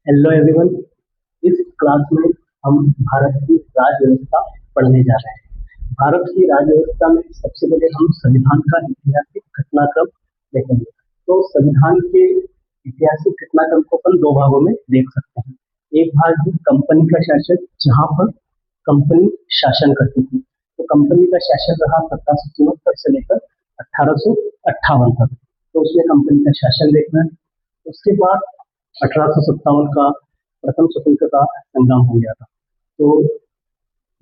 Hello everyone. इस class में हम भारत की राज्य व्यवस्था पढ़ने जा रहे हैं। भारत की राज्य व्यवस्था में सबसे पहले हम संविधान का ऐतिहासिक घटनाक्रम देखेंगे। तो संविधान के ऐतिहासिक घटनाक्रम को अपन दो भागों में देख सकते हैं। एक भाग है कंपनी का शासन, जहाँ पर कंपनी शासन करती थी। तो कंपनी का शासन रहा 1774 से लेकर 1858 तक। तो उसमें कंपनी का शासन देखना है। उसके बाद 1857 का प्रथम स्वतंत्रता संग्राम हो गया था। तो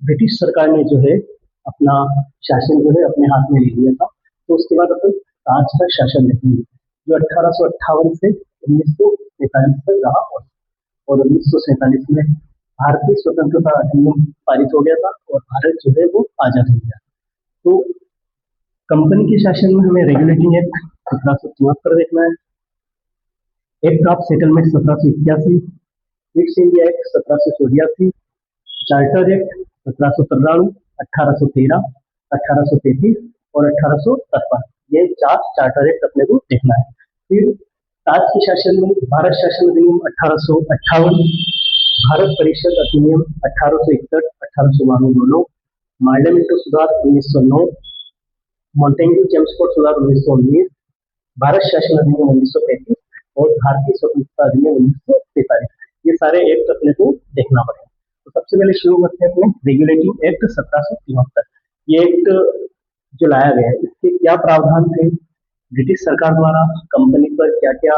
ब्रिटिश सरकार ने जो है अपना शासन जो है अपने हाथ में ले लिया था। तो उसके बाद अपन राज का शासन देखेंगे, जो 1858 से 1943 तक रहा। और 1947 में भारतीय स्वतंत्रता अधिनियम पारित हो गया था और भारत जो है वो आजाद हो गया। तो कंपनी के शासन में हमें रेगुलेटिंग एक्ट 1774 देखना है, act of settlement 1781, east India act 1784, charter act 1793, 1813, 1833 और 1853। ये चार चार्टर एक्ट अपने को देखना है। फिर ताज के शासन में भारत शासन अधिनियम 1858, भारत परिषद अधिनियम 1861, 1892 दोनों, मार्लेमेंटो सुधार 1909, मॉन्टेग्यू चेम्सफोर्ड सुधार 1919, भारत शासन अधिनियम 1935 और भारतीय स्वतंत्रता अधिनियम 1943। ये सारे एक्ट अपने को देखना पड़ेगा। तो सबसे पहले शुरू करते हैं अपने रेगुलेटिंग एक्ट 1773। ये एक्ट जो लाया गया है, इसके क्या प्रावधान थे, ब्रिटिश सरकार द्वारा कंपनी पर क्या क्या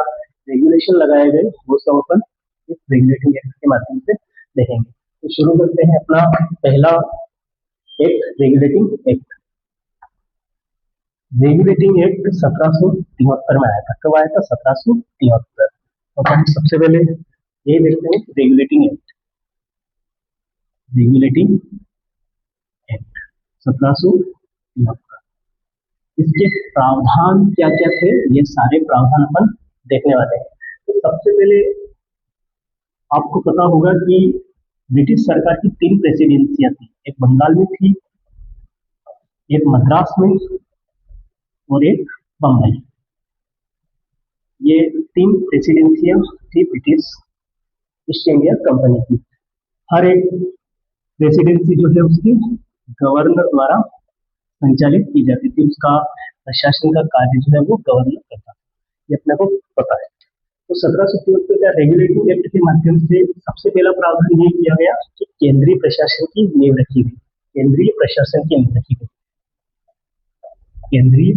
रेगुलेशन लगाए गए, वो सब अपन इस रेगुलेटिंग एक्ट के माध्यम से देखेंगे। तो शुरू करते हैं अपना पहला act, regulating act. Regulating act 1773 में आया था। कब आया था? 1773। तो हम सबसे पहले ये देखते हैं रेगुलेटिंग एक्ट। रेगुलेटिंग एक्ट 1773, इसके प्रावधान क्या क्या थे, ये सारे प्रावधान अपन देखने वाले हैं। तो सबसे पहले आपको पता होगा कि ब्रिटिश सरकार की 3 प्रेसिडेंसियां थी। एक बंगाल में थी, एक मद्रास में और एक बम्बई। ये 3 प्रेसिडेंसियां थी ब्रिटिश ईस्ट इंडिया कंपनी की। हर एक प्रेसिडेंसी जो है उसकी गवर्नर द्वारा संचालित की जाती थी। उसका प्रशासन का कार्य जो है वो गवर्नर करता था। ये अपने को पता है। तो 1773 का रेगुलेटिंग एक्ट के माध्यम से सबसे पहला प्रावधान ये किया गया कि केंद्रीय प्रशासन की नींव रखी गई। केंद्रीय प्रशासन की नींव रखी गई। केंद्रीय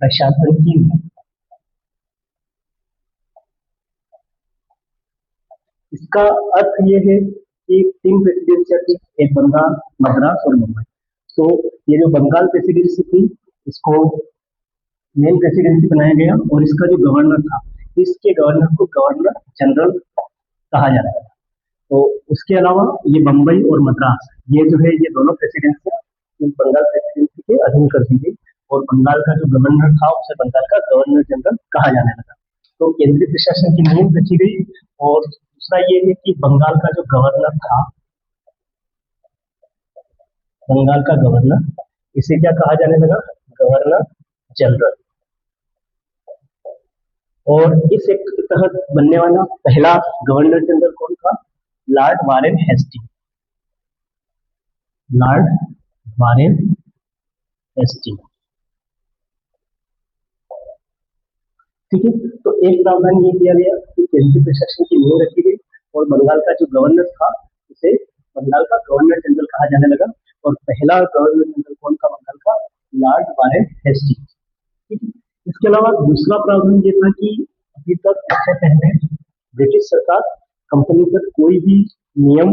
प्रशासन की नींव। इसका अर्थ ये है कि 3 प्रेसिडेंसियां थी, एक बंगाल, मद्रास और मुंबई। तो ये जो बंगाल प्रेसिडेंसी थी, इसको मेन प्रेसिडेंसी बनाया गया और इसका जो गवर्नर था, इसके गवर्नर को गवर्नर जनरल कहा जाता है। तो उसके अलावा ये बम्बई और मद्रास, ये जो है ये दोनों प्रेसिडेंसियां इस बंगाल प्रेसिडेंसी के अधीन कर दी गई और बंगाल का जो गवर्नर था उसे बंगाल का गवर्नर जनरल कहा जाने लगा। तो केंद्रीय प्रशासन की नींव रखी गई। और दूसरा ये है कि बंगाल का जो गवर्नर था, बंगाल का गवर्नर, इसे क्या कहा जाने लगा? Governor general. और इस एक्ट के तहत बनने वाला पहला गवर्नर जनरल कौन था? Lord Warren Hasting. Lord Warren Hasting. ठीक है। तो एक प्रावधान ये किया गया कि केंद्रीय प्रशासन की नींव रखी गई और बंगाल का जो गवर्नर था उसे बंगाल का गवर्नर जनरल कहा जाने लगा। और पहला गवर्नर जनरल कौन था बंगाल का? Lord Warren Hasting. ठीक है। इसके अलावा दूसरा प्रावधान ये था कि अभी तक इससे पहले ब्रिटिश सरकार कंपनी पर कोई भी नियम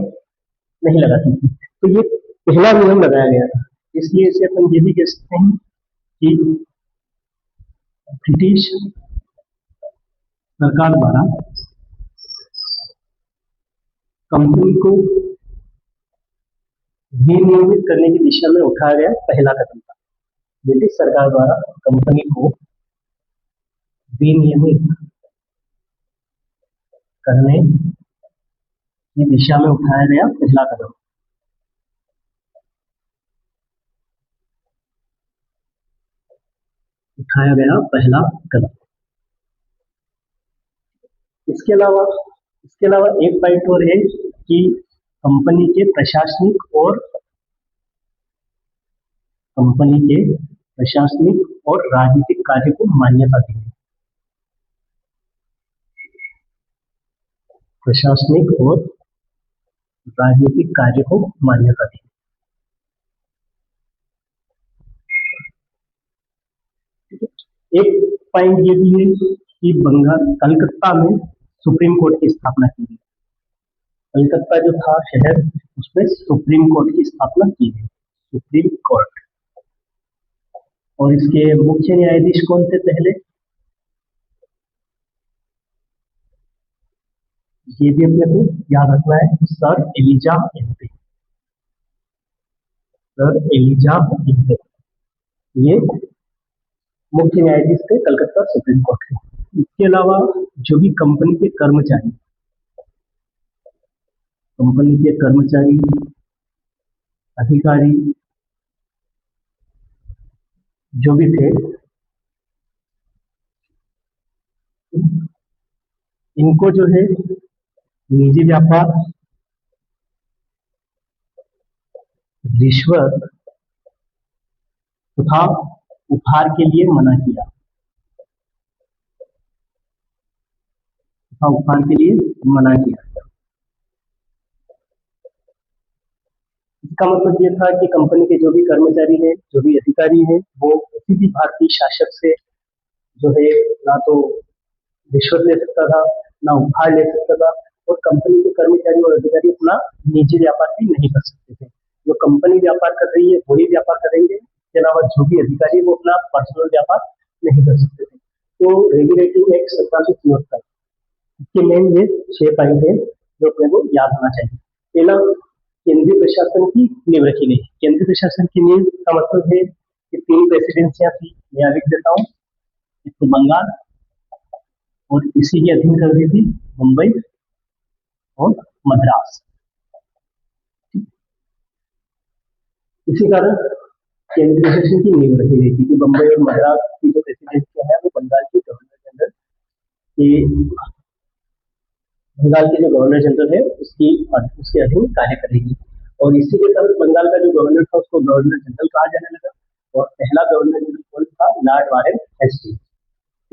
नहीं लगाती थी। तो ये पहला नियम लगाया गया था। इसलिए इसे अपन ये भी कह सकते हैं कि ब्रिटिश सरकार द्वारा कंपनी को विनियमित करने की दिशा में उठाया गया पहला कदम था। ब्रिटिश सरकार द्वारा कंपनी को विनियमित करने की दिशा में उठाया गया पहला कदम। उठाया गया पहला कदम। इसके इसके अलावा एक पॉइंट और है कि कंपनी के प्रशासनिक और राजनीतिक कार्य को मान्यता दी है। प्रशासनिक और राजनीतिक कार्य को मान्यता दी। एक पॉइंट ये भी है कि कलकत्ता में सुप्रीम कोर्ट की स्थापना की गई। कलकत्ता जो था शहर, उसमें सुप्रीम कोर्ट की स्थापना की गई, सुप्रीम कोर्ट। और इसके मुख्य न्यायाधीश कौन थे पहले, ये भी अपने को याद रखना है, सर एलिजा एंटे। सर एलिजा एंटे ये मुख्य न्यायाधीश थे कलकत्ता सुप्रीम कोर्ट के। इसके अलावा जो भी कंपनी के कर्मचारी, अधिकारी जो भी थे, इनको जो है निजी व्यापार, रिश्वत तथा उपहार के लिए मना किया। इसका मतलब ये था कि कंपनी के जो भी कर्मचारी हैं, जो भी अधिकारी हैं, वो किसी भी भारतीय शासक से जो है ना तो रिश्वत ले सकता था, ना उपहार ले सकता था, और कंपनी के कर्मचारी और अधिकारी अपना निजी व्यापार भी नहीं कर सकते थे। जो कंपनी व्यापार कर रही है वही व्यापार करेंगे, इसके अलावा जो भी अधिकारी वो अपना पर्सनल व्यापार नहीं कर सकते थे। तो रेगुलेटिंग एक्ट 1774 इसके मेन ये 6 पॉइंट है जो अपने को याद होना चाहिए। पहला, केंद्रीय प्रशासन की नींव रखी गई। केंद्रीय प्रशासन की नींव का मतलब है कि 3 प्रेसिडेंसियां थी, मैं लिख देता हूँ। एक तो बंगाल, और इसी के अधीन कर दी थी मुंबई और मद्रास। इसी कारण केंद्रीय प्रशासन की नींव रखी गई थी कि बंबई और मद्रास की जो प्रेसिडेंसियां है वो बंगाल के गवर्नर जनरल है उसके अधीन कार्य करेगी। और इसी के तहत बंगाल का जो गवर्नर था उसको गवर्नर जनरल कहा जाने लगा, और पहला गवर्नर जनरल कौन था, लॉर्ड वारेन हेस्टिंग्स।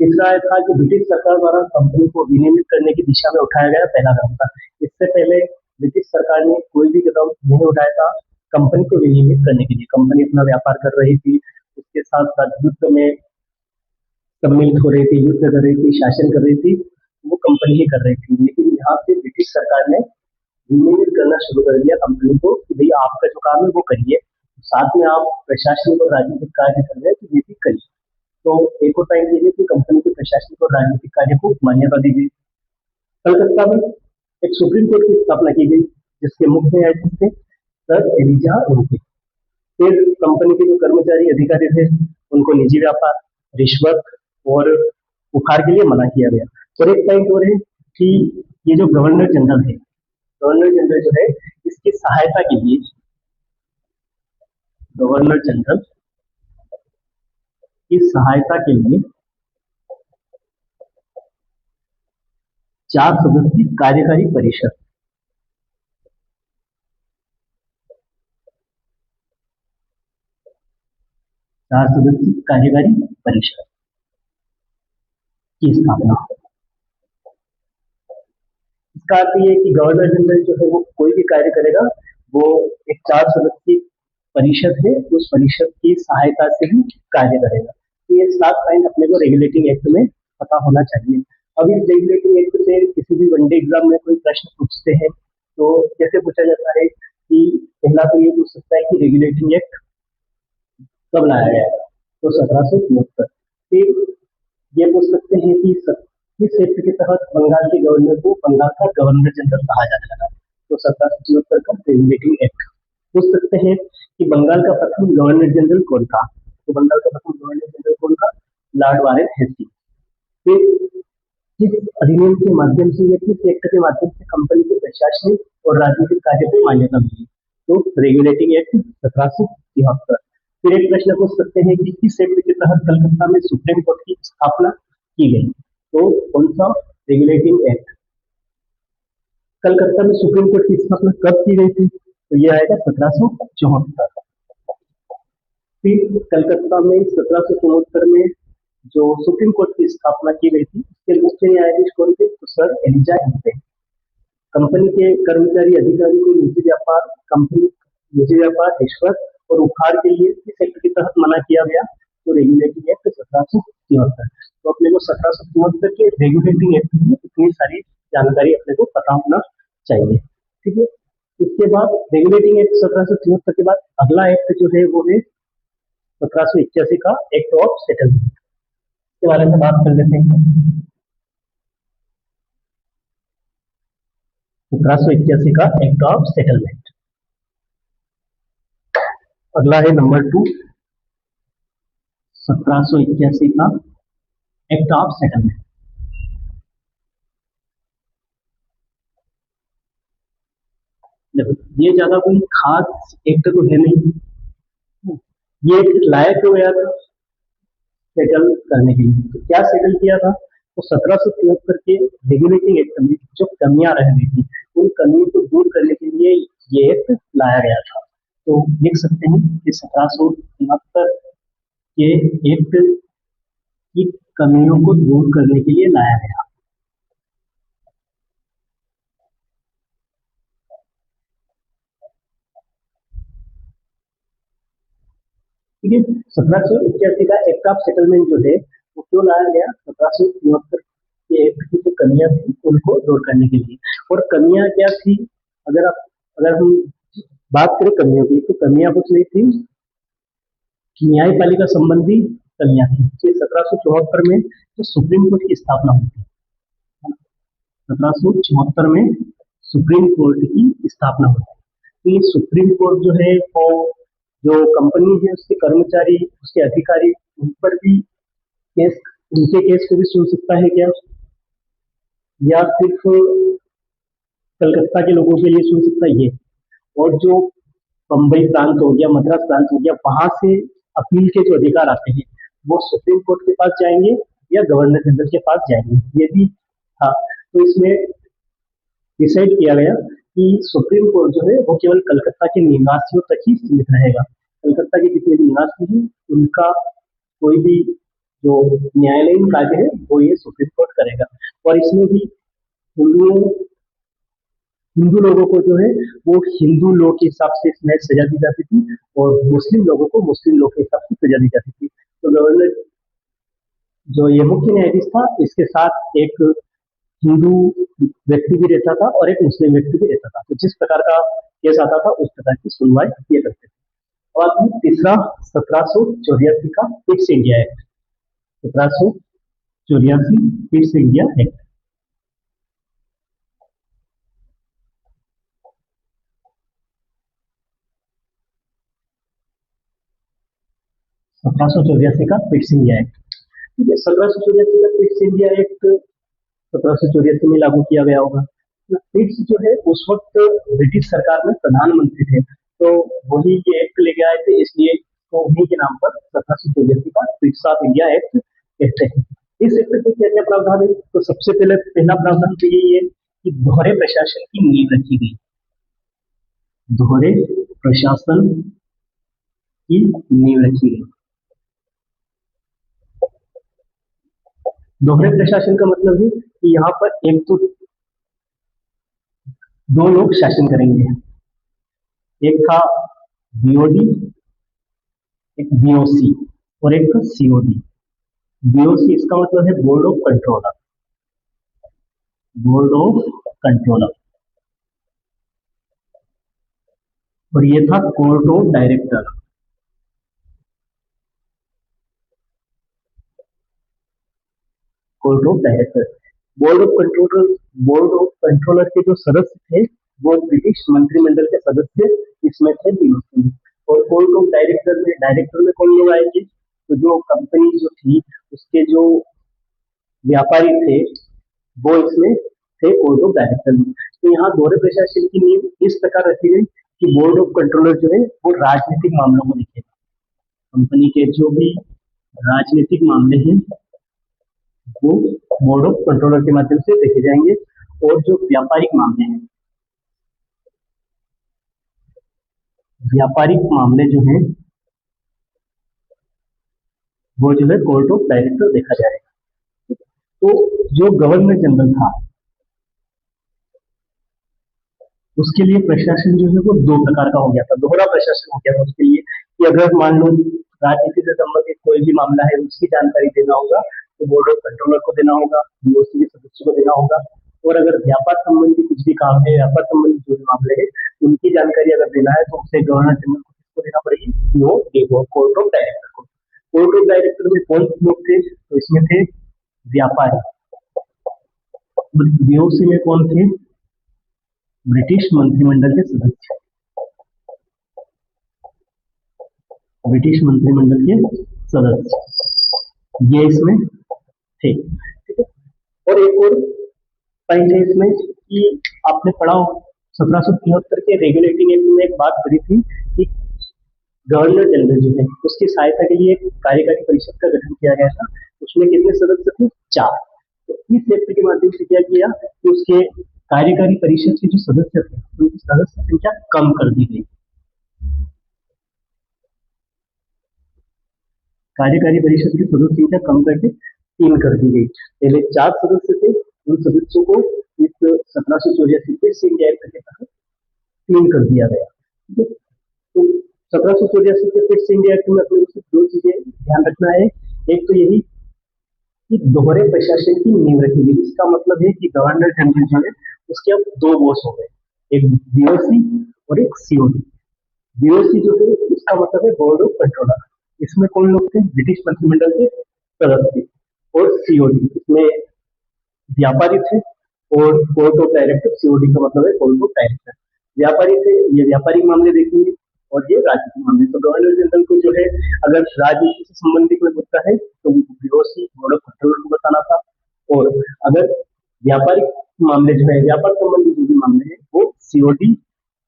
तीसरा था कि ब्रिटिश सरकार द्वारा कंपनी को विनियमित करने की दिशा में उठाया गया पहला कदम था। इससे पहले ब्रिटिश सरकार ने कोई भी कदम नहीं उठाया था कंपनी को विनियमित करने के लिए। कंपनी अपना व्यापार कर रही थी, उसके साथ साथ युद्ध में सम्मिलित हो रही थी, युद्ध कर रही थी, शासन कर रही थी, वो कंपनी ही कर रही थी। लेकिन यहाँ पे ब्रिटिश सरकार ने विनियमित करना शुरू कर दिया कंपनी को कि भाई आपका जो काम है वो करिए, साथ में आप प्रशासनिक और राजनीतिक कार्य कर रहे हैं तो ये भी करिए। तो एक और पॉइंट ये है कि कंपनी के प्रशासनिक और राजनीतिक कार्य को मान्यता दी गई। कलकत्ता में एक सुप्रीम कोर्ट की स्थापना की गई जिसके मुख्य न्यायाधीश थे सर एलिजा एंटे। फिर कंपनी के जो कर्मचारी अधिकारी थे उनको निजी व्यापार, रिश्वत और उपहार के लिए मना किया गया। और एक पॉइंट और है कि ये जो गवर्नर जनरल है, गवर्नर जनरल जो है इसकी सहायता के लिए गवर्नर जनरल की सहायता के लिए 4 सदस्यीय कार्यकारी परिषद, 4 सदस्यीय कार्यकारी परिषद की स्थापना। इसका अर्थ ये है कि गवर्नर जनरल जो है वो कोई भी कार्य करेगा वो एक 4 सदस्यीय परिषद है, उस परिषद की सहायता से ही कार्य करेगा। तो ये 7 पॉइंट अपने को रेगुलेटिंग एक्ट में पता होना चाहिए। अब इस रेगुलेटिंग एक्ट से किसी भी वनडे एग्जाम में कोई प्रश्न पूछते हैं तो कैसे पूछा जाता है कि पहला तो ये पूछ सकता है कि रेगुलेटिंग एक्ट कब लाया गया था, तो 1774। फिर ये पूछ सकते हैं कि किस एक्ट के तहत बंगाल के गवर्नर को बंगाल का गवर्नर जनरल कहा जाने लगा, तो 1774 का रेगुलेटिंग एक्ट। पूछ सकते हैं कि बंगाल का प्रथम गवर्नर जनरल कौन था, तो बंगाल का प्रथम गवर्नर जनरल कौन था, लॉर्ड वारेन हेस्टिंग्स। फिर किस अधिनियम के माध्यम से या किस एक्ट के माध्यम से कंपनी के प्रशासनिक और राजनीतिक कार्य को मान्यता मिली, तो रेगुलेटिंग एक्ट 1773। फिर एक प्रश्न पूछ सकते हैं कि किस एक्ट के तहत कलकत्ता में सुप्रीम कोर्ट की स्थापना की गई, तो कौन सा, रेगुलेटिंग एक्ट कलकत्ता में सुप्रीम कोर्ट की स्थापना कब की गई थी? तो ये आएगा 1774। फिर कलकत्ता में 1774 में जो सुप्रीम कोर्ट की स्थापना की गई थी उसके मुख्य न्यायाधीश कौन थे? तो सर एलिजा हेम्पे। कंपनी के कर्मचारी अधिकारी को निजी व्यापार, रिश्वत और उपहार के लिए इस एक्ट के तहत मना किया गया। तो रेगुलेटिंग एक्ट 1774। तो अपने को 1774 के रेगुलेटिंग एक्ट में इतनी सारी जानकारी अपने को पता होना चाहिए। ठीक है, इसके बाद रेगुलेटिंग एक्ट 1774 के बाद अगला एक्ट जो है वो है 1781 का एक्ट ऑफ सेटलमेंट। के बारे में बात कर लेते हैं। 1781 का एक्ट ऑफ सेटलमेंट। अगला है नंबर 2, 1781 का एक्ट ऑफ सेटलमेंट। देखो ये ज्यादा कोई खास एक्ट तो है नहीं, ये एक लाया क्यों गया था? सेटल करने के लिए। तो क्या सेटल किया था? तो 1773 के रेगुलेटिंग एक्ट में जो कमियां रह गई थी उन कमियों को दूर करने के लिए ये एक्ट लाया गया था। तो लिख सकते हैं कि 1773 के एक्ट की कमियों को दूर करने के लिए लाया गया। ठीक है, 1781 का एक्ट ऑफ सेटलमेंट जो है वो क्यों लाया गया? 1773 के एक्ट की जो कमियां थी उनको दूर करने के लिए। और कमियां क्या थी? अगर हम बात करें कमियों की, तो कमियां कुछ नहीं थी कि न्यायपालिका संबंधी कमियां थी। 1774 में जो सुप्रीम कोर्ट की स्थापना हुई थी, 1774 में सुप्रीम कोर्ट की स्थापना हुई। तो ये सुप्रीम कोर्ट जो है वो जो कंपनी है उसके कर्मचारी, उसके अधिकारी, उन पर भी केस, उनके केस को भी सुन सकता है क्या? या सिर्फ कलकत्ता के लोगों के लिए सुन सकता है ये? और जो बम्बई प्रांत हो गया, मद्रास प्रांत हो गया, वहां से अपील के जो अधिकार आते हैं वो सुप्रीम कोर्ट के पास जाएंगे या गवर्नर जनरल के पास जाएंगे? ये भी था। तो इसमें डिसाइड किया गया कि सुप्रीम कोर्ट जो है वो केवल कलकत्ता के निवासियों तक ही सीमित रहेगा। कलकत्ता के जितने भी निवासी हैं उनका कोई भी जो न्यायालयीन कार्य है वो ये सुप्रीम कोर्ट करेगा। और इसमें भी हिंदू लोगों को जो है वो हिंदू लॉ के हिसाब से इसमें सजा दी जाती थी और मुस्लिम लोगों को मुस्लिम लॉ के हिसाब से सजा दी जाती थी। तो गवर्नर जो ये मुख्य न्यायाधीश था इसके साथ एक हिंदू व्यक्ति भी रहता था और एक मुस्लिम व्यक्ति भी रहता था। तो जिस प्रकार का केस आता था उस प्रकार की सुनवाई किया करते थे। और तीसरा 1784 का fits India act. 1784 fits India act. सत्रह सौ चौरासी का फिट्स इंडिया एक्ट। ठीक है, 1784 का फिट्स इंडिया एक्ट 1784 में लागू किया गया होगा। फिट्स जो है उस वक्त ब्रिटिश सरकार में प्रधानमंत्री थे, तो वही ये एक्ट लेके आए थे, इसलिए तो उन्हीं के नाम पर 1784 का फिट्स ऑफ इंडिया एक्ट कहते हैं। इस एक्ट में क्या क्या प्रावधान है? तो सबसे पहले पहला प्रावधान तो यही है कि दोहरे प्रशासन की नींव रखी गई। दोहरे प्रशासन की नींव रखी गई। दोहरे प्रशासन का मतलब है कि यहाँ पर एक तो दो लोग शासन करेंगे। एक था बीओडी, एक बीओसी और एक था सीओडी। बीओसी इसका मतलब है board of controller. Board of controller. और ये था court of director. Court of director. Board of controller के जो सदस्य थे वो ब्रिटिश मंत्रिमंडल के सदस्य इसमें थे बीओसी। और कोर्ट ऑफ डायरेक्टर में कौन लोग आएंगे? तो जो कंपनी जो थी उसके जो व्यापारी थे वो इसमें थे कोर्ट ऑफ डायरेक्टर में। तो यहाँ दोहरे प्रशासन की नींव इस प्रकार रखी गई कि बोर्ड ऑफ कंट्रोलर जो है वो राजनीतिक मामलों को देखेगा। कंपनी के जो भी राजनीतिक मामले हैं वो बोर्ड ऑफ कंट्रोलर के माध्यम से देखे जाएंगे। और जो व्यापारिक मामले हैं व्यापारिक मामले जो हैं वो जो है कोर्ट ऑफ डायरेक्टर देखा जाएगा। तो जो गवर्नर जनरल था उसके लिए प्रशासन जो है वो दो प्रकार का हो गया था, दोहरा प्रशासन हो गया था उसके लिए कि अगर मान लो राजनीति से संबंधित कोई भी मामला है उसकी जानकारी देना होगा तो बोर्ड ऑफ कंट्रोलर को देना होगा, बीओसी के सदस्य को देना होगा। और अगर व्यापार संबंधी कुछ भी काम है, व्यापार संबंधी जो भी मामले है उनकी जानकारी अगर देना है तो उसे गवर्नर जनरल को किसको देना पड़ेगी, वो कोर्ट ऑफ डायरेक्टर को। कोर्ट ऑफ डायरेक्टर में कौन से लोग थे, तो इसमें थे व्यापारी। बीओसी में कौन थे, ब्रिटिश मंत्रिमंडल के सदस्य, ब्रिटिश मंत्रिमंडल के सदस्य ये इसमें थे। ठीक है। और एक और पॉइंट है इसमें कि आपने पढ़ा हो 1773 के रेगुलेटिंग एक्ट में एक बात करी थी कि गवर्नर जनरल जो है उसकी सहायता के लिए एक कार्यकारी परिषद का गठन किया गया था। उसमें कितने सदस्य थे, 4। तो इस एक्ट के माध्यम से क्या किया कि उसके कार्यकारी परिषद के जो सदस्य थे उनकी सदस्य संख्या कम कर दी गई। कार्यकारी परिषद की सदस्य संख्या कम करके 3 कर दी गई। पहले 4 सदस्य थे, उन सदस्यों को इस 1784 फिर से इंडिया एक्ट के तहत 3 कर दिया गया। तो 1784 के फिर से इंडिया एक्ट में अपने दो चीजें ध्यान रखना है। एक तो यही कि दोहरे प्रशासन की नींव रखी गई। इसका मतलब है कि गवर्नर जनरल जो है उसके अब 2 बॉस हो गए, एक बीओसी और एक सीओडी। बीओसी जो है इसका मतलब है बोर्ड ऑफ कंट्रोलर। इसमें कौन लोग थे, ब्रिटिश मंत्रिमंडल के सदस्य। और सीओडी इसमें व्यापारी थे और कोर्ट ऑफ डायरेक्टर, सीओडी का मतलब है कोर्ट ऑफ डायरेक्टर। व्यापारी थे, ये व्यापारिक मामले देखेंगे और ये राजनीतिक मामले। तो गवर्नर जनरल को जो है अगर राजनीति से संबंधित कोई मुद्दा है तो बीओसी बोर्ड ऑफ कंट्रोलर को बताना था। और अगर व्यापारिक मामले जो है, व्यापार संबंधी जो भी मामले हैं वो सीओडी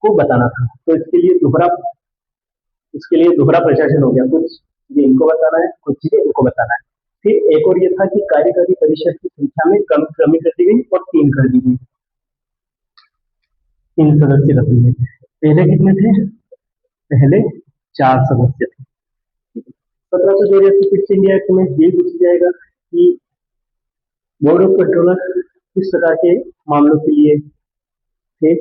को बताना था। तो इसके लिए दोहरा प्रशासन हो गया, कुछ ये इनको बताना है, कुछ चीजें इनको बताना है। फिर एक और ये था कि कार्यकारी परिषद की संख्या में कमी कर दी गई और 3 कर दी गई, 3 सदस्य रख दिए। पहले कितने थे, पहले 4 सदस्य थे। 1784 फिर से इंडिया एक्ट में ये पूछ जाएगा कि बोर्ड ऑफ कंट्रोलर किस प्रकार के मामलों के लिए थे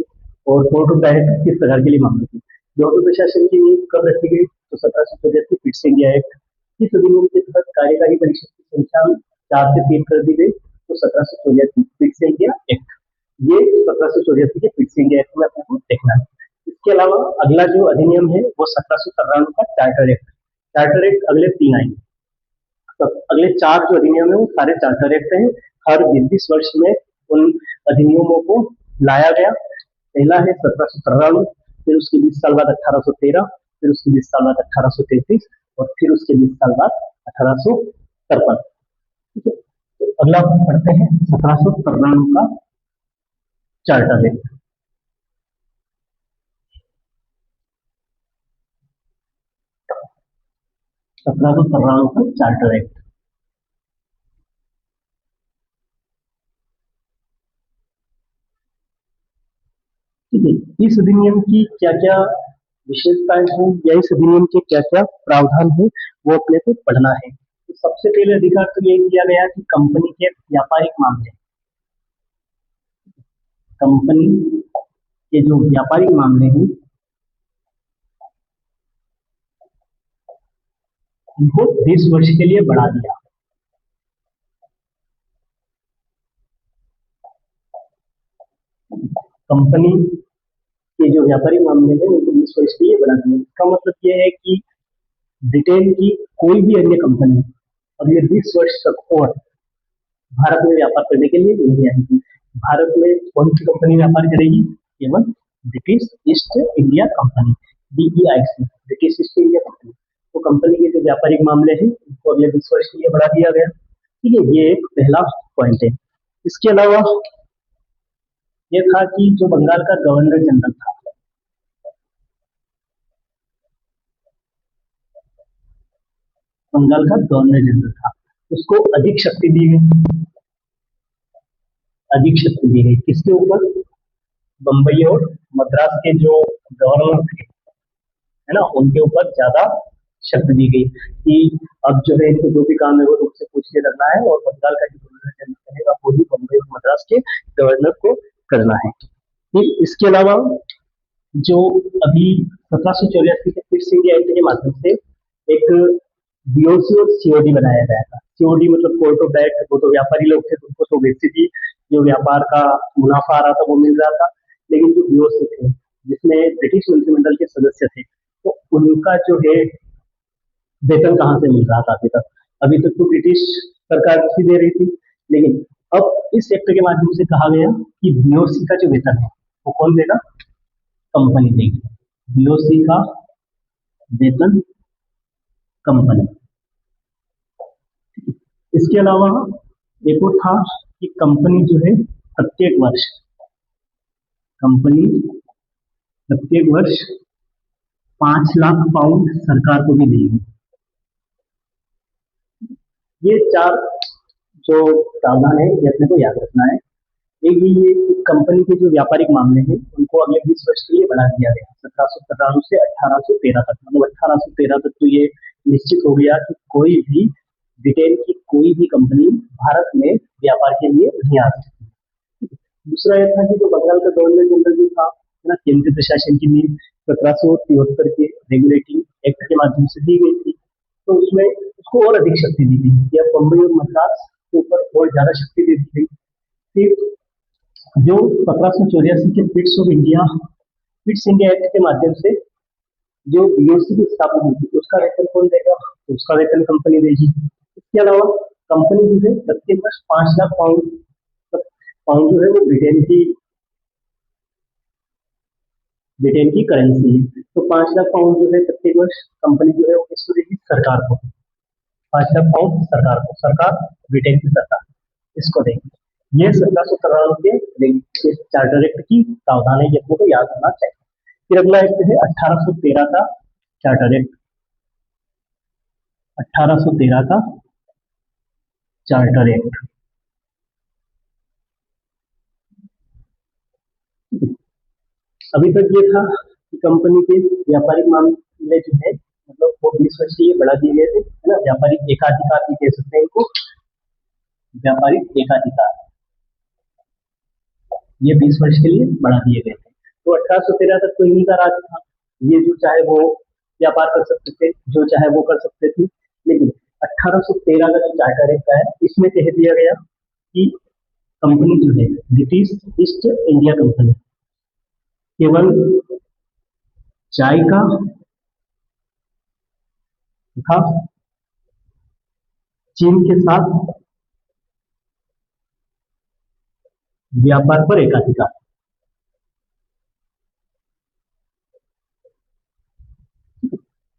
और बोर्ड ऑफ डायरेक्टर किस प्रकार के लिए मामलों की। दोहरे प्रशासन की नींव कब रखी गई, तो 1784 फिर से इंडिया एक्ट। इस अधिनियम के तहत कार्यकारी परिषद की संख्या 4 से 3 कर दी गई, तो 1784 फिर से इंडिया एक्ट। ये 1784 के फिर से इंडिया एक्ट में अपने को देखना है। इसके अलावा अगला जो अधिनियम है वो 1793 का चार्टर एक्ट। चार्टर एक्ट अगले 3 आएंगे। तो अगले 4 जो अधिनियम है वो सारे चार्टर एक्ट हैं। हर 20 वर्ष में उन अधिनियमों को लाया गया। पहला है 1793, फिर उसके 20 साल बाद 1813, फिर उसके 20 साल बाद 1833 और फिर उसके 20 साल बाद 1853। ठीक है। तो अगला हम पढ़ते हैं 1793 का चार्टर एक्ट। 1793 का चार्टर एक्ट। ठीक है। इस अधिनियम की क्या क्या विशेषताएं हैं या इस अधिनियम के क्या क्या प्रावधान है वो अपने को पढ़ना है। तो सबसे पहले अधिकार तो ये दिया गया कि कंपनी के व्यापारिक मामले, कंपनी के जो व्यापारिक मामले हैं इनको 20 वर्ष के लिए बढ़ा दिया। कंपनी के जो व्यापारिक मामले हैं उनको 20 वर्ष के लिए बढ़ा दिया। इसका मतलब यह है कि ब्रिटेन की कोई भी अन्य कंपनी अगले 20 वर्ष तक और भारत में व्यापार करने के लिए नहीं आएगी। भारत में कौन सी कंपनी व्यापार करेगी, केवल British east India company, BEIC, British east India company. तो कंपनी के जो व्यापारिक मामले हैं उनको अगले 20 वर्ष के लिए बढ़ा दिया गया। ठीक है, ये एक पहला पॉइंट है। इसके अलावा ये था कि जो बंगाल का गवर्नर जनरल था, बंगाल का गवर्नर जनरल था, उसको अधिक शक्ति दी गई। अधिक शक्ति दी गई किसके ऊपर, बंबई और मद्रास के जो गवर्नर थे है ना, उनके ऊपर ज्यादा शक्ति दी गई कि अब जो है इनको जो भी काम है वो उनसे पूछ के करना है, और बंगाल का जो गवर्नर जनरल रहेगा वो ही बम्बई और मद्रास के गवर्नर को करना है। फिर इसके अलावा जो अभी 1784 के फिट्स इंडिया एक्ट के माध्यम से एक बीओसी और सीओडी बनाया गया था। सीओडी मतलब कोर्ट ऑफ डायरेक्ट, वो तो व्यापारी लोग थे, तो उनको तो बेसिकली जो व्यापार का मुनाफा आ रहा था वो मिल रहा था। लेकिन जो बीओसी थे, जिसमें ब्रिटिश मंत्रिमंडल के सदस्य थे, तो उनका जो है वेतन कहाँ से मिल रहा था अभी तक? अभी तक तो ब्रिटिश सरकार ही दे रही थी, लेकिन अब इस एक्ट के माध्यम से कहा गया कि बीओसी का जो वेतन है वो कौन देगा? कंपनी देगी। बीओसी का वेतन कंपनी। इसके अलावा एक और था कि कंपनी जो है प्रत्येक वर्ष कंपनी प्रत्येक वर्ष 5 लाख पाउंड सरकार को भी देगी। ये 4 जो प्रावधान है ये अपने को याद रखना है। एक ये कंपनी के जो व्यापारिक मामले हैं उनको अगले 20 वर्ष के लिए बढ़ा दिया गया, 1797 से 1813 तक। मतलब 1813 तक तो ये निश्चित हो गया कि कोई भी ब्रिटेन की कोई भी कंपनी भारत में व्यापार के लिए नहीं आ सकती। दूसरा यह था कि जो बंगाल का गवर्नर जनरल जो था, है ना, केंद्रीय प्रशासन की नींव 1773 के रेगुलेटिंग एक्ट के माध्यम से दी गई थी। तो उसमें उसको और अधिक शक्ति दी गई कि अब बम्बई और मद्रास के ऊपर और ज्यादा शक्ति दे दी गई। फिर जो 1784 के फिट्स इंडिया एक्ट के माध्यम से जो बीओसी की स्थापना हुई थी उसका वेतन कौन देगा? तो उसका वेतन कंपनी देगी। इसके अलावा कंपनी जो है प्रत्येक वर्ष 5 लाख पाउंड जो है वो ब्रिटेन की करेंसी है। तो 5 लाख पाउंड जो है प्रत्येक वर्ष कंपनी जो है वो किसको देगी? सरकार को। 5 लाख पाउंड सरकार को, सरकार ब्रिटेन की सरकार इसको देगी। ये 1793 के चार्टर एक्ट की प्रावधान है, ये अपने को याद होना चाहिए। फिर अगला एक्ट है 1813 का चार्टर एक्ट। 1813 का चार्टर एक्ट। अभी तक ये था कि कंपनी के व्यापारिक मामले जो है मतलब वो 20 वर्ष के लिए बढ़ा दिए गए थे, है ना। व्यापारिक एकाधिकार भी कह सकते हैं इनको, व्यापारिक एकाधिकार ये 20 वर्ष के लिए बढ़ा दिए गए थे। तो 1813 तक तो इन्हीं का राज था। ये जो चाहे वो व्यापार कर सकते थे, जो चाहे वो कर सकते थे। लेकिन 1813 का जो चार्टर एक्ट है इसमें कह दिया गया कि कंपनी जो है ब्रिटिश ईस्ट इंडिया कंपनी केवल चाय का तथा चीन के साथ व्यापार पर एकाधिकार।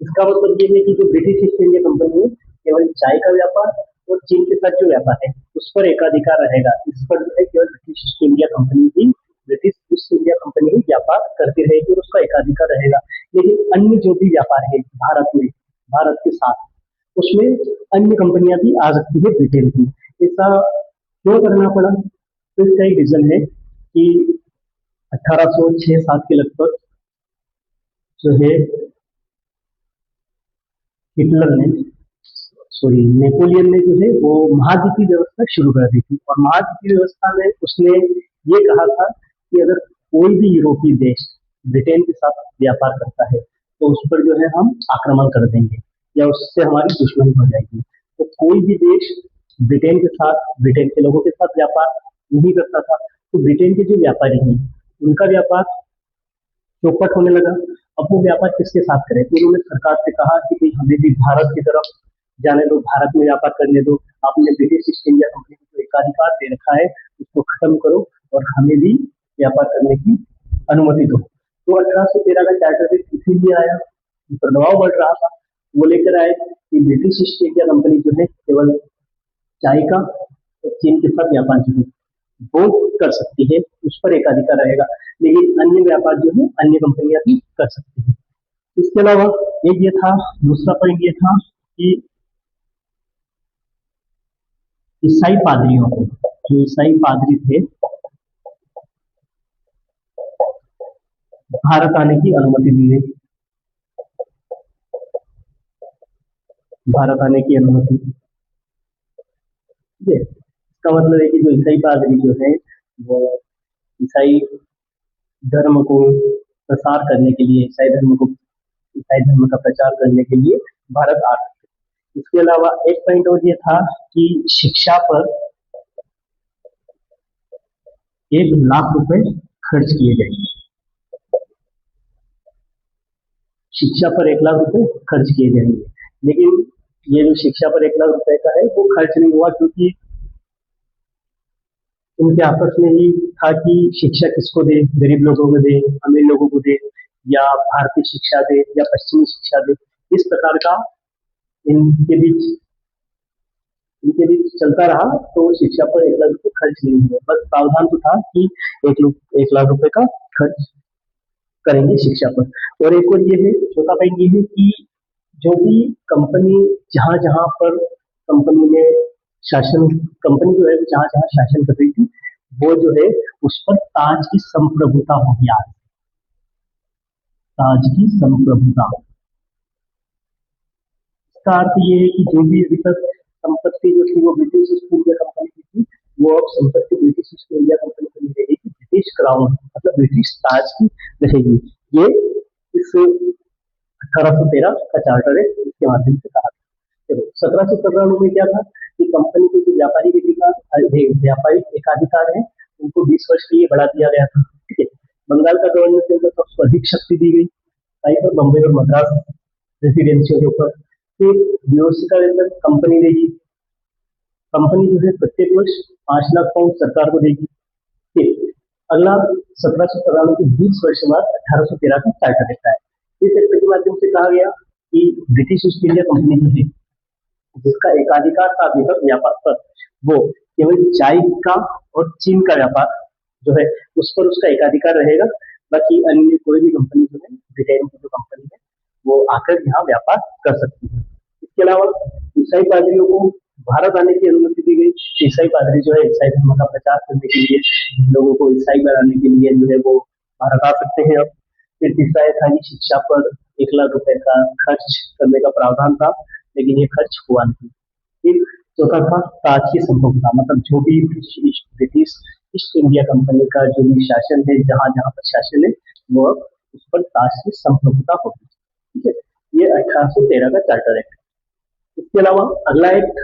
इसका मतलब ये है कि जो ब्रिटिश ईस्ट इंडिया कंपनी है केवल चाय का व्यापार और चीन के साथ जो व्यापार है उस पर एकाधिकार रहेगा। इस पर जो है केवल ब्रिटिश ईस्ट इंडिया कंपनी ही ब्रिटिश ईस्ट इंडिया कंपनी ही व्यापार करती रहेगी और उसका एकाधिकार रहेगा। लेकिन अन्य जो भी व्यापार है भारत के साथ उसमें अन्य कंपनियां भी आ सकती है ब्रिटेन की। ऐसा क्यों करना पड़ा? तो इसका एक रीजन है कि 1806-7 के लगभग जो है नेपोलियन ने जो है वो महाद्वीपीय व्यवस्था शुरू कर दी थी। और महाद्वीपीय व्यवस्था में उसने ये कहा था कि अगर कोई भी यूरोपीय देश ब्रिटेन के साथ व्यापार करता है तो उस पर जो है हम आक्रमण कर देंगे या उससे हमारी दुश्मनी हो जाएगी। तो कोई भी देश ब्रिटेन के लोगों के साथ व्यापार नहीं करता था। तो ब्रिटेन के जो व्यापारी हैं उनका व्यापार चौपट होने लगा। अब वो व्यापार किसके साथ करें? तो उन्होंने सरकार से कहा कि भाई हमें भी भारत की तरफ जाने दो, भारत में व्यापार करने दो। आपने ब्रिटिश ईस्ट इंडिया कंपनी को एकाधिकार दे रखा है, उसको खत्म करो और हमें भी व्यापार करने की अनुमति दो। तो 1813 का चार्टर इसीलिए आया, उस पर दबाव बढ़ रहा था। वो लेकर आए कि ब्रिटिश ईस्ट इंडिया कंपनी जो है केवल चाय का और चीन के साथ व्यापार जो है वो कर सकती है, उस पर एकाधिकार रहेगा। लेकिन अन्य व्यापार जो है अन्य कंपनियां भी कर सकती है। इसके अलावा एक ये था, दूसरा पॉइंट ये था कि ईसाई पादरियों को, जो ईसाई पादरी थे, भारत आने की अनुमति दी गई। भारत आने की अनुमति। ठीक है, इसका मतलब है कि जो ईसाई पादरी जो है वो ईसाई धर्म को प्रसार करने के लिए, ईसाई धर्म का प्रचार करने के लिए भारत आ सकते हैं। इसके अलावा एक पॉइंट और ये था कि शिक्षा पर 1 लाख रुपए खर्च किए जाएंगे। शिक्षा पर 1 लाख रुपए खर्च किए जाएंगे, लेकिन ये जो शिक्षा पर 1 लाख रुपए का है वो खर्च नहीं हुआ, क्योंकि उनके आपस में ही था कि शिक्षा किसको दे, गरीब लोगों को दे, अमीर लोगों को दे, या भारतीय शिक्षा दे या पश्चिमी शिक्षा दे। इस प्रकार का इनके बीच इनके बीच चलता रहा, तो शिक्षा पर 1 लाख रुपए खर्च नहीं हुए। बस प्रावधान तो था कि 1 लाख रुपए का खर्च करेंगे शिक्षा पर। और एक और ये है, चौथा पॉइंट ये है कि जो भी कंपनी जहां जहां पर कंपनी ने शासन कंपनी जो है जहां जहां शासन कर रही थी, वो जो है उस पर ताज की संप्रभुता होगी। आज ताज की संप्रभुता, इसका अर्थ ये है कि जो भी अभी तक संपत्ति जो थी वो ब्रिटिश ईस्ट इंडिया कंपनी की थी, वो अब संपत्ति ब्रिटिश ईस्ट इंडिया कंपनी की नहीं रहेगी, ब्रिटिश क्राउन मतलब ब्रिटिश ताज की रहेगी। ये इस 1813 का चार्टर है, इसके माध्यम से कहा। चलो 1793 में क्या था कि कंपनी के जो व्यापारिक एकाधिकार है उनको 20 वर्ष के लिए बढ़ा दिया गया था। ठीक है, बंगाल का गवर्नर के ऊपर सबसे अधिक शक्ति दी गई, राइट, और बम्बई और मद्रास रेसिडेंसियों के ऊपर फिर बीओसी का वेतन कंपनी देगी। कंपनी जो है प्रत्येक वर्ष 5 लाख पाउंड सरकार को देगी। फिर अगला 1793 के 20 वर्ष बाद 1813 का चार्टर देता है। इस एक्ट के माध्यम से कहा गया कि ब्रिटिश ईस्ट इंडिया कंपनी जो है जिसका एकाधिकार था अभी तक व्यापार पर, वो केवल चाय का और चीन का व्यापार जो है उस पर उसका एकाधिकार रहेगा। बाकी अन्य कोई भी कंपनी जो है, ब्रिटेन की जो कंपनी है, वो आकर यहाँ व्यापार कर सकती है। इसके अलावा ईसाई पादरियों को भारत आने की अनुमति दी गई। ईसाई पादरी जो है ईसाई धर्म का प्रचार करने के लिए, लोगों को ईसाई बनाने के लिए जो है वो भारत आ सकते हैं। अब फिर तीसरा था कि शिक्षा पर 1 लाख रुपए का खर्च करने का प्रावधान था, लेकिन ये खर्च हुआ नहीं। फिर चौथा था ताज की संप्रभुता, मतलब जो भी ब्रिटिश ईस्ट इंडिया कंपनी का जो भी शासन है, जहां जहां पर शासन है, वो उस पर ताज की संप्रभुता होगी। ठीक है, ये 1813 का चार्टर एक्ट। इसके अलावा अगला एक्ट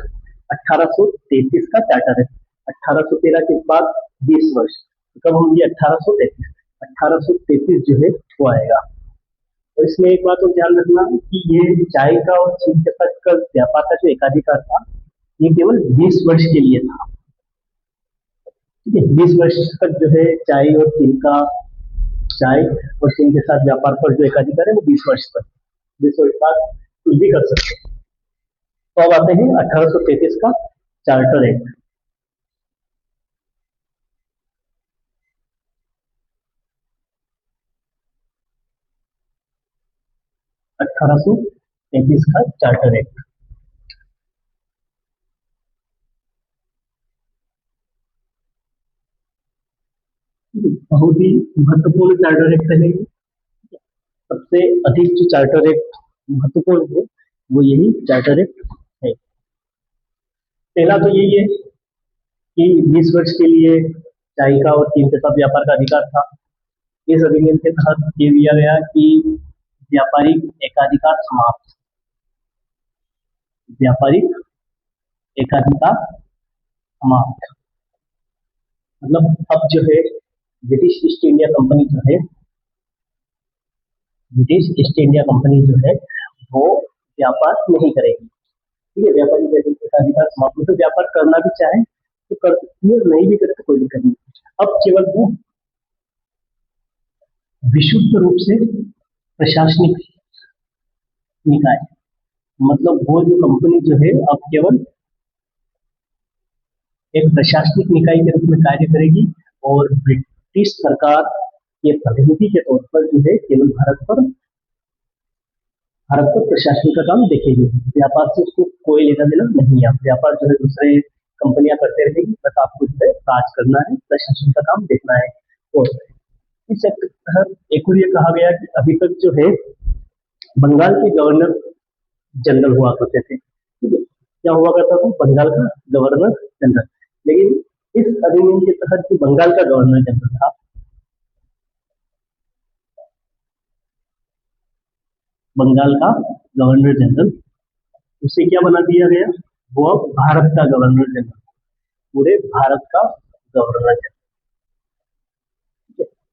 1833 का चार्टर एक्ट। 1813 के बाद 20 वर्ष, तो कब होंगे? 1833। 1833 जो है वो आएगा। और इसमें एक बात और ध्यान रखना कि ये चाय का और चीन के साथ का व्यापार का जो एकाधिकार था, ये केवल 20 वर्ष के लिए था। ठीक है, 20 वर्ष तक जो है चाय और चीन के साथ व्यापार पर जो एकाधिकार है वो 20 वर्ष तक, 20 वर्ष बाद कुछ भी कर सकते हैं। तो अब आते हैं 1833 का चार्टर एक्ट। 1833 का चार्टर एक्ट बहुत ही महत्वपूर्ण चार्टर एक्ट है। सबसे अधिक जो चार्टर एक्ट महत्वपूर्ण है वो यही चार्टर एक्ट है। पहला तो यही है कि 20 वर्ष के लिए चाय का और चीन के साथ व्यापार का अधिकार था। इस अधिनियम के तहत ये दिया गया कि व्यापारिक एकाधिकार समाप्त, व्यापारिक एकाधिकार समाप्त, मतलब अब जो है ब्रिटिश ईस्ट इंडिया कंपनी जो है, ब्रिटिश ईस्ट इंडिया कंपनी जो है वो व्यापार नहीं करेगी। ठीक है, व्यापारिक एकाधिकार समाप्त, तो व्यापार करना भी चाहे तो कर सकती है, नहीं भी करे तो कोई दिक्कत नहीं। अब केवल वो विशुद्ध रूप से प्रशासनिक निकाय, मतलब वो जो कंपनी जो है अब केवल एक प्रशासनिक निकाय के रूप में कार्य करेगी, और ब्रिटिश सरकार के प्रतिनिधि के तौर पर जो है केवल भारत पर प्रशासन का काम देखेगी। व्यापार से उसको कोई लेना देना नहीं है। व्यापार जो है दूसरे कंपनियां करते रहेगी, बस आपको जो है राज करना है, प्रशासन का काम देखना है। और इस एक्ट के तहत एक और ये कहा गया कि अभी तक जो है बंगाल के गवर्नर जनरल हुआ करते थे, क्या हुआ करता था, बंगाल का गवर्नर जनरल। लेकिन इस अधिनियम के तहत जो बंगाल का गवर्नर जनरल था, बंगाल का गवर्नर जनरल, उसे क्या बना दिया गया, वो अब भारत का गवर्नर जनरल, पूरे भारत का गवर्नर जनरल।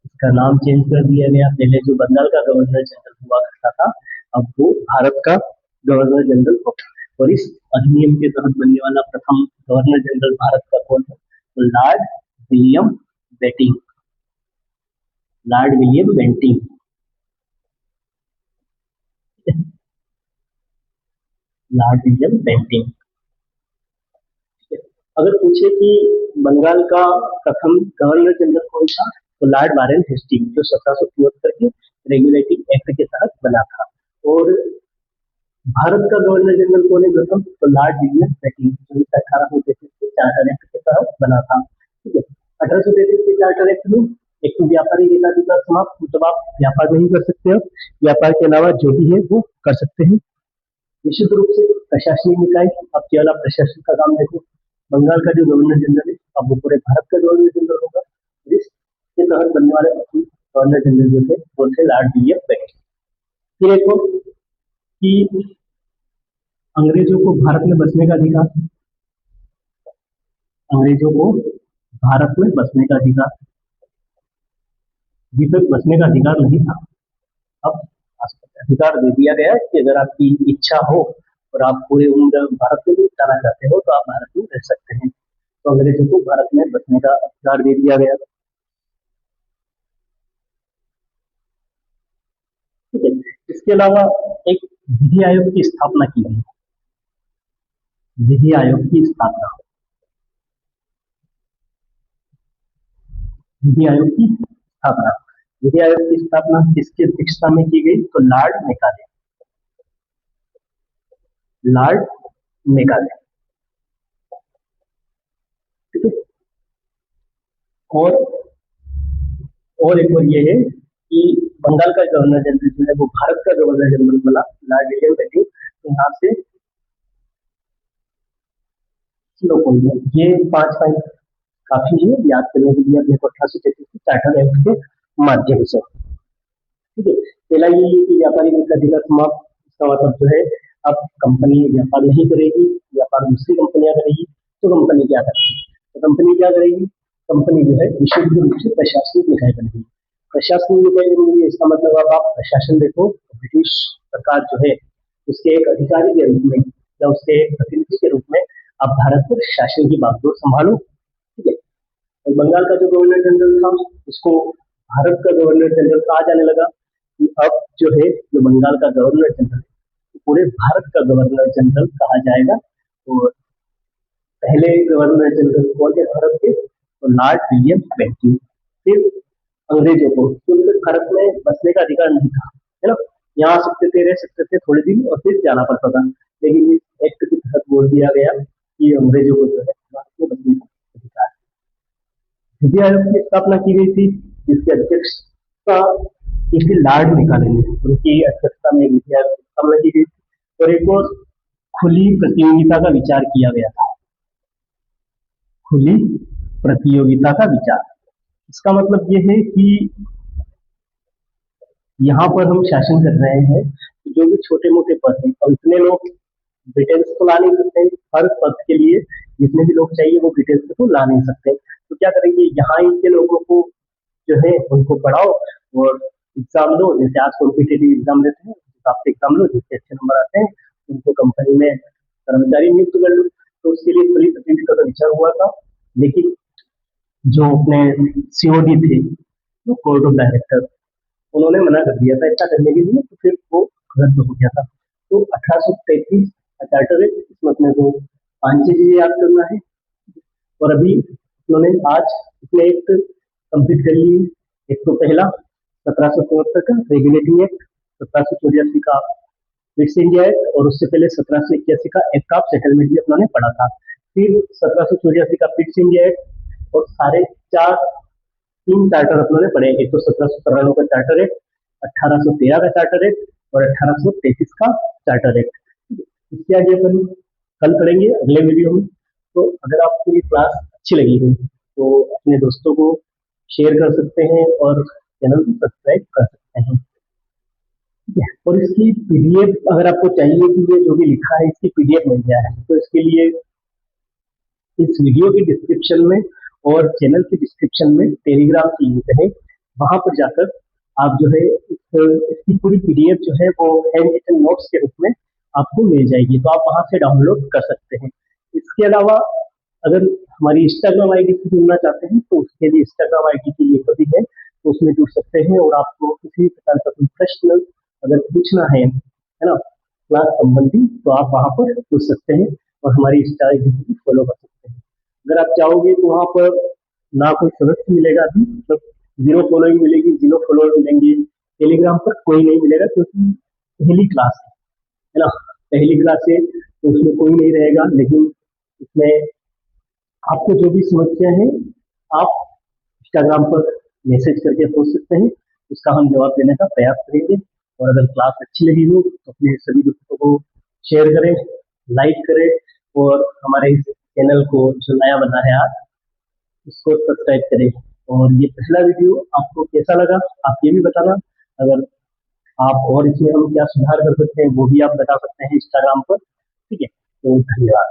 इसका नाम चेंज कर दिया गया, पहले जो बंगाल का गवर्नर जनरल हुआ करता था, अब वो भारत का गवर्नर जनरल होगा। और इस अधिनियम के तहत बनने वाला प्रथम गवर्नर जनरल भारत का कौन है, तो Lord William Bentinck, Lord William Bentinck. Lord William Bentinck. अगर पूछे कि बंगाल का प्रथम गवर्नर जनरल कौन था, तो लॉर्ड वारेन हेस्टिंग, जो 1773 के रेगुलेटिंग एक्ट के तहत बना था। और भारत का गवर्नर जनरल कौन है प्रथम, तो लॉर्ड विलियम बेंटिंक, जो 1833 के चार्टर एक्ट के तहत बना था। ठीक है, 1833 के चार्टर एक्ट में एक तो व्यापारी एकाधिकार समाप्त, मतलब आप व्यापार नहीं कर सकते हो, व्यापार के अलावा जो भी है वो कर सकते हैं। निश्चित रूप से प्रशासनिक निकाय, अब केवल आप प्रशासन का काम देखो, बंगाल का जो गवर्नर जनरल है अब वो पूरे भारत का गवर्नर जनरल होगा। इसके तहत बनने वाले गवर्नर जनरल जो थे वो थे लॉर्ड विलियम बेंटिंक। फिर देखो कि अंग्रेजों को भारत में बसने का अधिकार, अंग्रेजों को भारत में बसने का अधिकार, अभी तक बसने का अधिकार नहीं था, अब अधिकार दे दिया गया कि अगर आपकी इच्छा हो और आप पूरे उम्र भारत में भी जाना चाहते हो तो आप भारत में रह सकते हैं। तो अंग्रेजों को भारत में बसने का अधिकार दे दिया गया। ठीक है, इसके अलावा एक विधि आयोग की स्थापना की गई, विधि आयोग की स्थापना, विधि आयोग की स्थापना, विधि आयोग की स्थापना किसकी अध्यक्षता में की गई, तो लॉर्ड मेकाले, लॉर्ड मेकाले। ठीक है, और और एक और ये है कि बंगाल का गवर्नर जनरल जो है वो भारत का गवर्नर जनरल बना लॉर्ड विलियम बेंटिंक। यहाँ से ये 5 पॉइंट काफी है याद करने के लिए अपने को 1833 के चार्टर एक्ट के माध्यम से। ठीक है, पहला ये है कि व्यापारी अधिकार समाप्त, इसका मतलब जो है अब कंपनी व्यापार नहीं करेगी, व्यापार दूसरी कंपनियां करेगी। तो कंपनी क्या करेगी, तो कंपनी क्या करेगी, कंपनी जो है विशुद्ध रूप से प्रशासनिक निकाय बनेगी। प्रशासनिक निकाय बनेगी, इसका मतलब अब आप प्रशासन देखो, ब्रिटिश सरकार जो है उसके एक अधिकारी के रूप में या उसके एक प्रतिनिधि के रूप में आप भारत पर शासन की बागडोर संभालो। ठीक है, और बंगाल का जो गवर्नर जनरल था उसको भारत का गवर्नर जनरल कहा जाने लगा कि अब जो है जो बंगाल का गवर्नर जनरल पूरे भारत का गवर्नर जनरल कहा जाएगा। और पहले गवर्नर जनरल कौन थे भारत के, तो लॉर्ड विलियम बेंटिंक। फिर अंग्रेजों को, क्योंकि भारत में बसने का अधिकार नहीं था, है ना, यहाँ आ सकते थे, रह सकते थे थोड़े दिन और फिर जाना पड़ता था। लेकिन इस एक्ट के तहत बोल दिया गया कि अंग्रेजों को जो है भारत में बसने का अधिकार। विधि आयोग की स्थापना की गई थी जिसकी अध्यक्षता इसके लॉर्ड निकाले ने, उनकी अध्यक्षता में विधि आयोग की स्थापना की गई थी। और एक और खुली प्रतियोगिता का विचार किया गया था, खुली प्रतियोगिता का विचार। इसका मतलब ये है कि यहाँ पर हम शासन कर रहे हैं, जो भी छोटे मोटे पद हैं और इतने लोग ब्रिटेन से तो ला नहीं सकते, हर पद के लिए जितने भी लोग चाहिए वो ब्रिटेन से तो ला नहीं सकते। तो क्या करेंगे, यहाँ के लोगों को जो है उनको पढ़ाओ और एग्जाम दो, जैसे आज कॉम्पिटेटिव एग्जाम देते हैं आपसे एग्जाम लो, जिससे अच्छे नंबर आते हैं उनको कंपनी में कर्मचारी नियुक्त कर लो। तो उसके लिए खुली प्रतियोगिता का विचार हुआ था, लेकिन जो अपने सीओडी थे, वो कोर्ट ऑफ डायरेक्टर, उन्होंने मना कर दिया था ऐसा करने के लिए, तो फिर वो रद्द हो गया था। तो 1833 चार्टर एक्ट, इसमें अपने को 5 चीजें याद करना है। और अभी उन्होंने आज इसमें एक कंप्लीट कर ली। एक तो पहला 1774 का रेगुलेटिंग एक्ट, 1784 का ब्रिटिश इंडिया एक्ट, और उससे पहले 1781 का एक्ट ऑफ सेटलमेंट भी अपनों ने पढ़ा था। फिर 1784 का ब्रिटिश इंडिया एक्ट, और सारे चार 3 चार्टर अपनों ने पढ़े। एक तो 1793 का चार्टर एक्ट, 1813 का चार्टर एक्ट और 1833 का चार्टर एक्ट। इसके आगे अपन कल पढ़ेंगे अगले वीडियो में। तो अगर आपको ये क्लास अच्छी लगी हो तो अपने दोस्तों को शेयर कर सकते हैं और चैनल को सब्सक्राइब कर सकते हैं। ठीक है, और इसकी पीडीएफ अगर आपको चाहिए कि ये जो भी लिखा है इसकी पीडीएफ मिल जाए तो इसके लिए इस वीडियो की डिस्क्रिप्शन में और चैनल की डिस्क्रिप्शन में टेलीग्राम की लिंक है, वहां पर जाकर आप जो है इसकी पूरी पीडीएफ जो है वो हैंड रिटन नोट्स के रूप में आपको मिल जाएगी, तो आप वहां से डाउनलोड कर सकते हैं। इसके अलावा अगर हमारी इंस्टाग्राम आईडी से जुड़ना चाहते हैं तो उसके लिए इंस्टाग्राम आईडी की लिंक भी है, तो उसमें जुड़ सकते हैं। और आपको किसी प्रकार का कोई प्रश्न अगर पूछना है ना क्लास संबंधी, तो आप वहां पर पूछ सकते हैं और हमारी इंस्टा आईडी को फॉलो कर सकते हैं। अगर आप चाहोगे तो वहां पर ना कोई सदस्य मिलेगा अभी, मतलब जीरो फॉलोइंग मिलेगी, जीरो फॉलोअर मिलेंगे। टेलीग्राम पर कोई नहीं मिलेगा क्योंकि पहली क्लास है ना, पहली क्लास है तो उसमें कोई नहीं रहेगा। लेकिन इसमें आपको जो भी समस्या है आप इंस्टाग्राम पर मैसेज करके पूछ सकते हैं, उसका हम जवाब देने का प्रयास करेंगे। और अगर क्लास अच्छी लगी हो तो अपने सभी दोस्तों को शेयर करें, लाइक करें और हमारे इस चैनल को जो नया बना है आज उसको सब्सक्राइब करें। और ये पहला वीडियो आपको कैसा लगा आप ये भी बताना। अगर आप और इसमें हम क्या सुधार कर सकते हैं वो भी आप बता सकते हैं इंस्टाग्राम पर। ठीक है, तो धन्यवाद।